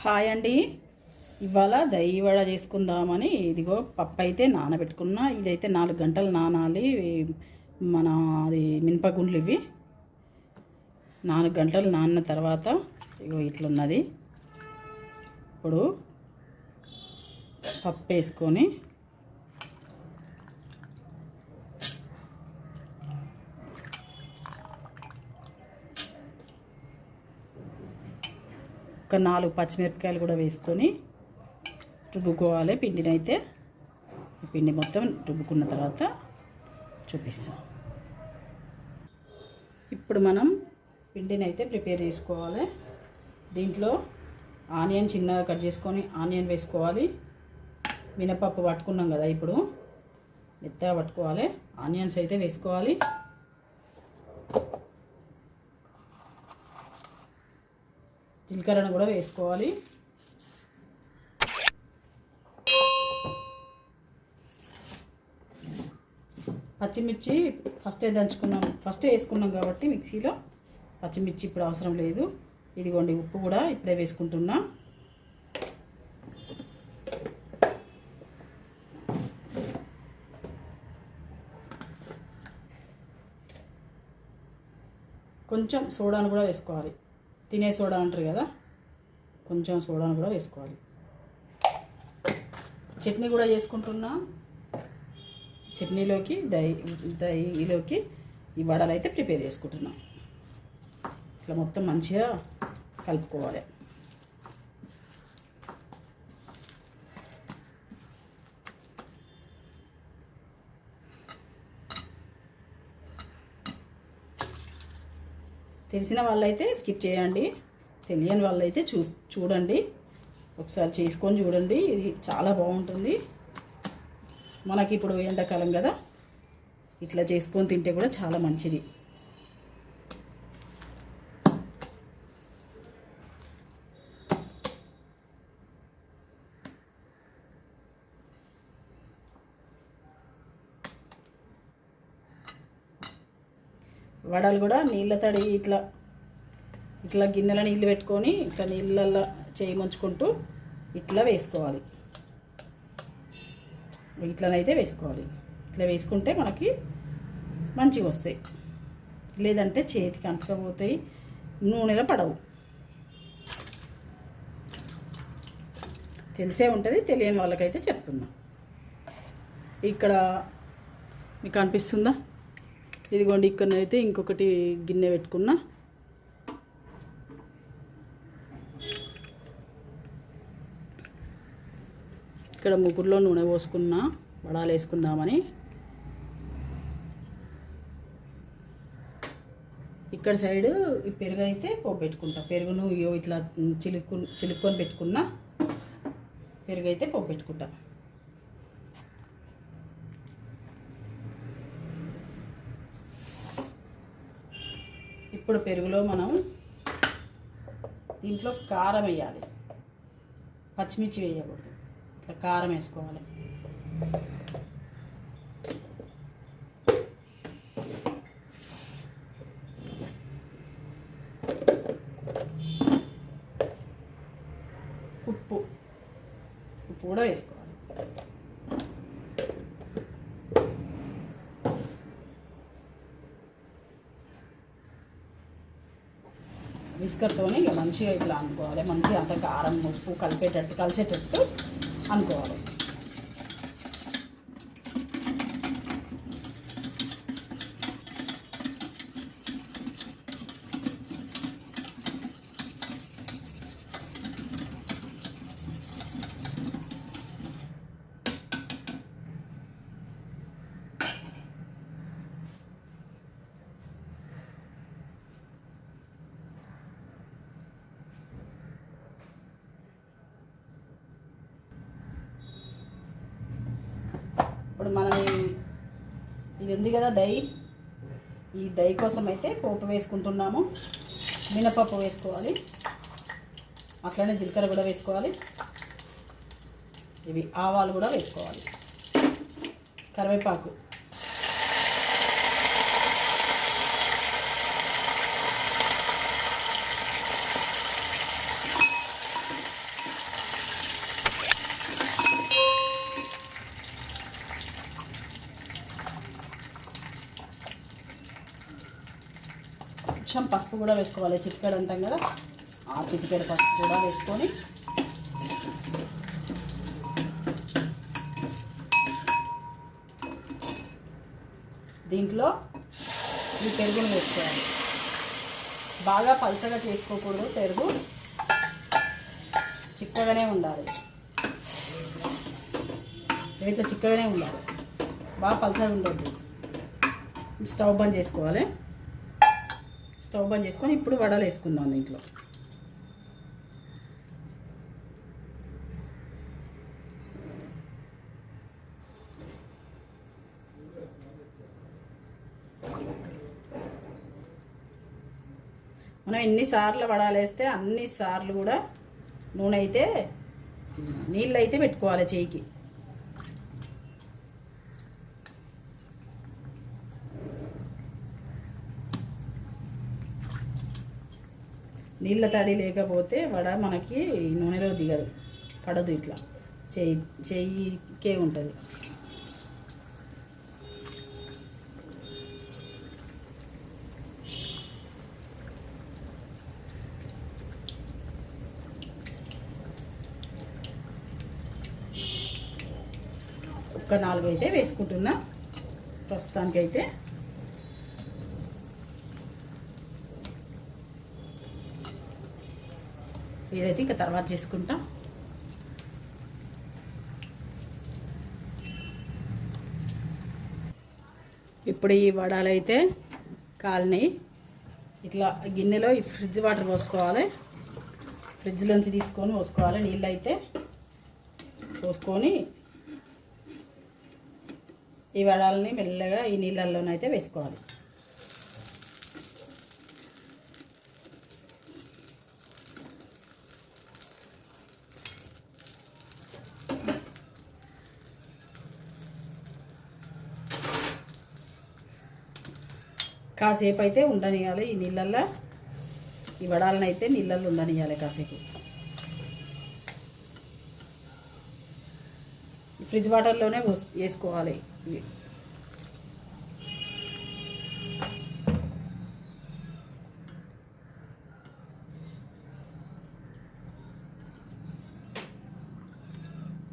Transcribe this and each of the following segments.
Hi అండి. ఇవాళ దही వడ చేసుకుందామని ఇదిగో పప్పు అయితే నానబెట్టుకున్నా. ఇదైతే 4 గంటలు నానాలి. మన అది మినపగుండ్లు ఇవి 4 గంటలు నానిన తర్వాత ఇగో ఇట్లున్నది. ఇప్పుడు పప్పు వేసుకొని ఒక 4 పచ్చిమిరపకాయలు కూడా వేసుకొని రుబ్బుకోవాలి. పిండిని అయితే ఈ పిండి మొత్తం రుబ్బుకున్న తర్వాత చూపిస్తాం. ఇప్పుడు మనం పిండిని అయితే ప్రిపేర్ చేసుకోవాలి. దీంట్లో ఆనియన్ చిన్నగా కట్ చేసుకొని ఆనియన్ వేసుకోవాలి. మినపప్పు పట్టుకున్నాం కదా, ఇప్పుడు మెత్తగా పట్టుకోవాలి. ఆనియన్స్ అయితే వేసుకోవాలి. జీలకర్రను కూడా వేసుకోవాలి. పచ్చిమిర్చి ఫస్టే వేసుకున్నాం కాబట్టి మిక్సీలో పచ్చిమిర్చి ఇప్పుడు అవసరం లేదు. ఇదిగోండి ఉప్పు కూడా ఇప్పుడే వేసుకుంటున్నా. కొంచెం సోడాను కూడా వేసుకోవాలి. తినే సోడా అంటారు కదా, కొంచెం సోడాను కూడా వేసుకోవాలి. చట్నీ కూడా చేసుకుంటున్నా. చట్నీలోకి దహిలోకి ఈ వడలు అయితే ప్రిపేర్ చేసుకుంటున్నాం. ఇట్లా మొత్తం మంచిగా కలుపుకోవాలి. తెలిసిన వాళ్ళైతే స్కిప్ చేయండి, తెలియని వాళ్ళైతే చూడండి, ఒకసారి చేసుకొని చూడండి. ఇది చాలా బాగుంటుంది. మనకి ఇప్పుడు ఎండాకాలం కదా, ఇట్లా చేసుకొని తింటే కూడా చాలా మంచిది. వడలు కూడా నీళ్ళ తడి ఇట్లా గిన్నెల నీళ్ళు పెట్టుకొని ఇట్లా నీళ్ళల్లో చేయి ముంచుకుంటూ ఇట్లా వేసుకోవాలి. ఇట్లనైతే వేసుకోవాలి. ఇట్లా వేసుకుంటే మనకి మంచిగా వస్తాయి. లేదంటే చేతికి అంటుకపోతాయి, నూనెలో పడవు. తెలిసే ఉంటుంది, తెలియని వాళ్ళకైతే చెప్తున్నా. ఇక్కడ మీకు అనిపిస్తుందా? ఇదిగోండి, ఇక్కడనైతే ఇంకొకటి గిన్నె పెట్టుకున్నా. ఇక్కడ ముగ్గురులో నూనె పోసుకున్నా వడాలు వేసుకుందామని. ఇక్కడ సైడు ఈ పెరుగు అయితే పోపు పెట్టుకుంటా. పెరుగును ఇట్లా చిలుక్కొని పెట్టుకున్నా. పెరుగు అయితే పోపు పెట్టుకుంటా. ఇప్పుడు పెరుగులో మనం దీంట్లో కారం వేయాలి, పచ్చిమిర్చి వేయకూడదు. ఇట్లా కారం వేసుకోవాలి. ఉప్పు కూడా వేసుకోవాలి. విస్కర్తోనే ఇక మంచిగా ఇట్లా అనుకోవాలి. మంచిగా అంత కారం ఉప్పు కలిసేటట్టు అనుకోవాలి. ఇప్పుడు మనం ఇది ఉంది కదా దही, ఈ దही కోసం అయితే పోపు వేసుకుంటున్నాము. మినపప్పు వేసుకోవాలి, అట్లనే జీలకర్ర కూడా వేసుకోవాలి. ఇవి ఆవాలు కూడా వేసుకోవాలి, కరివేపాకు, కొంచెం పసుపు కూడా వేసుకోవాలి, చిటికెడు అంటాం కదా, ఆ చిటికెడు పసుపు కూడా వేసుకొని దీంట్లో ఈ పెరుగును వేసుకోవాలి. బాగా పల్చగా చేసుకోకూడదు, పెరుగు చిక్కగానే ఉండాలి, ఇట్లా చిక్కగానే ఉండాలి, బాగా పల్చగా ఉండొద్దు. స్టవ్ బంద్ చేసుకోవాలి. స్టవ్ బంద్ చేసుకొని ఇప్పుడు వడలు వేసుకుందాం దీంట్లో. మనం ఎన్నిసార్లు వడలు వేస్తే అన్నిసార్లు కూడా నూనె అయితే నీళ్ళు అయితే పెట్టుకోవాలి చేయికి. నీళ్ళ తడి లేకపోతే వడ మనకి నూనెలో దిగదు, పడదు, ఇట్లా చెయ్యికే ఉంటుంది. ఒక 4 అయితే వేసుకుంటున్నా ప్రస్తుతానికైతే. ఇదైతే ఇంకా తర్వాత చేసుకుంటాం. ఇప్పుడు ఈ వడలు అయితే కాలినాయి. ఇట్లా గిన్నెలో ఈ ఫ్రిడ్జ్ వాటర్ పోసుకోవాలి, ఫ్రిడ్జ్లోంచి తీసుకొని పోసుకోవాలి. నీళ్ళు అయితే పోసుకొని ఈ వడల్ని మెల్లగా ఈ నీళ్ళల్లోనైతే వేసుకోవాలి. కాసేపు అయితే ఉండనియాలి ఈ నీళ్ళల్లో, ఈ వడాలను అయితే నీళ్ళల్లో ఉండనియాలి కాసేపు. ఫ్రిడ్జ్ వాటర్లోనే వేసుకోవాలి ఇవి.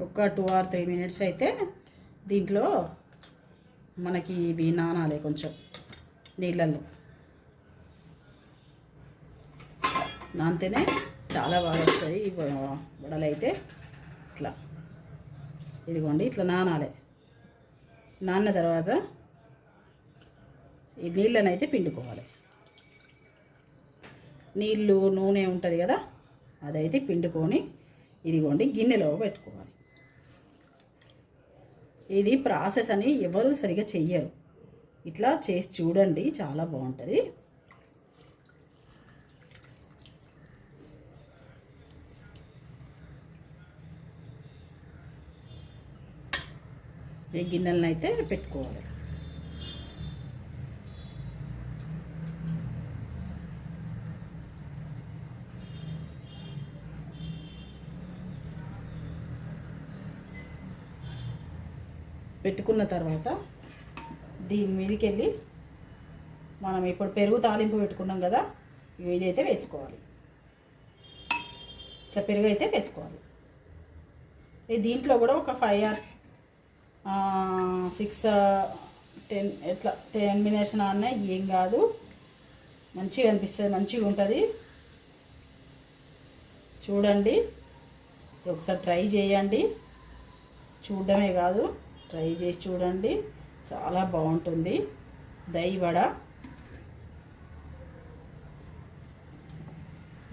ఒక 2 or 3 minutes అయితే దీంట్లో మనకి ఇవి నానాలి కొంచెం నీళ్ళల్లో. నానితేనే చాలా బాగా వస్తాయి ఈ వడలు అయితే. ఇట్లా ఇదిగోండి, ఇట్లా నానాలి. నాన్న తర్వాత ఈ నీళ్ళని అయితే పిండుకోవాలి. నీళ్ళు నూనె ఉంటుంది కదా, అదైతే పిండుకొని ఇదిగోండి గిన్నెలో పెట్టుకోవాలి. ఇది ప్రాసెస్ అని ఎవరు సరిగా చెయ్యరు, ఇట్లా చేసి చూడండి, చాలా బాగుంటుంది. ఈ గిన్నెలను అయితే పెట్టుకోవాలి. పెట్టుకున్న తర్వాత దీని మీదకి వెళ్ళి మనం ఇప్పుడు పెరుగు తాలింపు పెట్టుకున్నాం కదా, ఇదైతే వేసుకోవాలి. ఇట్లా పెరుగు అయితే వేసుకోవాలి. దీంట్లో కూడా ఒక 5 or 6 10 ఎట్లా 10 minutes నాన్న ఏం కాదు, మంచిగా అనిపిస్తుంది, మంచిగా ఉంటుంది. చూడండి, ఒకసారి ట్రై చేయండి, చూడడమే కాదు ట్రై చేసి చూడండి, చాలా బాగుంటుంది దహి వడ.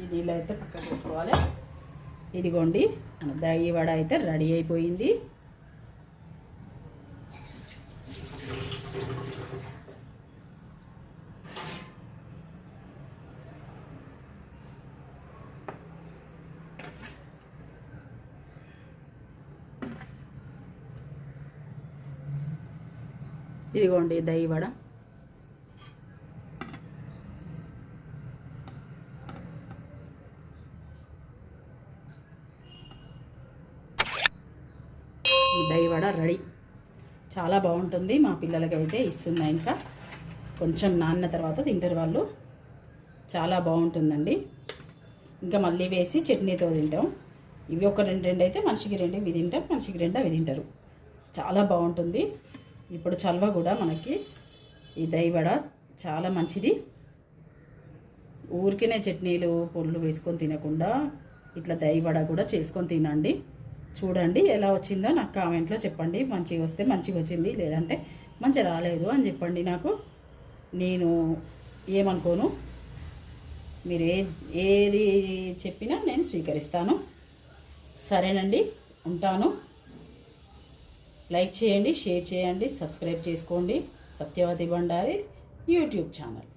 ఇది ఇలా అయితే పక్కన పెట్టుకోవాలి. ఇదిగోండి మన దహి వడ అయితే రెడీ అయిపోయింది. ఇదిగోండి దహి వడ. దహి వడ రెడీ, చాలా బాగుంటుంది. మా పిల్లలకైతే ఇస్తున్నా, ఇంకా కొంచెం నాన్న తర్వాత తింటారు వాళ్ళు. చాలా బాగుంటుందండి. ఇంకా మళ్ళీ వేసి చట్నీతో తింటాం. ఇవి ఒక రెండు అయితే మనిషికి 2 ఇవి తింటాం, మనిషికి 2 అవి తింటారు. చాలా బాగుంటుంది. ఇప్పుడు చల్వ కూడా మనకి ఈ దహివడ చాలా మంచిది. ఊరికినే చట్నీలు పొళ్ళు వేసుకొని తినకుండా ఇట్లా దహివడ కూడా చేసుకొని తినండి. చూడండి ఎలా వచ్చిందో నాకు కామెంట్లో చెప్పండి. మంచిగా వస్తే మంచిగా వచ్చింది, లేదంటే మంచిగా రాలేదు అని చెప్పండి. నాకు నేను ఏమనుకోను. మీరు ఏది చెప్పినా నేను స్వీకరిస్తాను. సరేనండి, ఉంటాను. లైక్ చేయండి, షేర్ చేయండి, సబ్స్క్రైబ్ చేసుకోండి. Satyavathi Bandari YouTube channel.